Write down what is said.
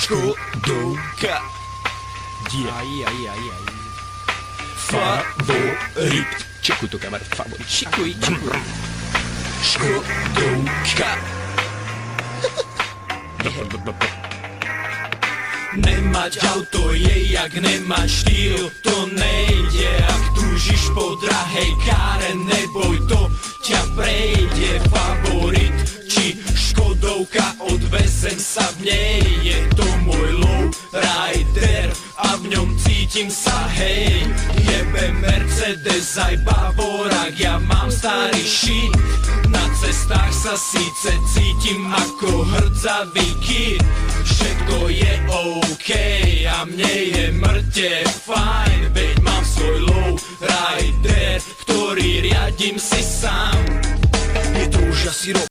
Škodovka. Favorit. Čekuj to, kamarát, favorit. Čekuj. Škodovka. Nemať auto je jak nemať štýl, to nejde. Ak túžiš po drahej káre, neboj, to ťa prejde. Favorit či Škodovka, odvezem sa v nej. Je to môj lowrider a v ňom cítim sa, hej. Jebe Mercedes aj Bavorák, ja mám starý shit. Na cestách sa síce cítim ako hrdzavý kid. Všetko je OK a mne je mŕte fajn, veď mám svoj lowrider, ktorý riadím si sám. Je to už asi rok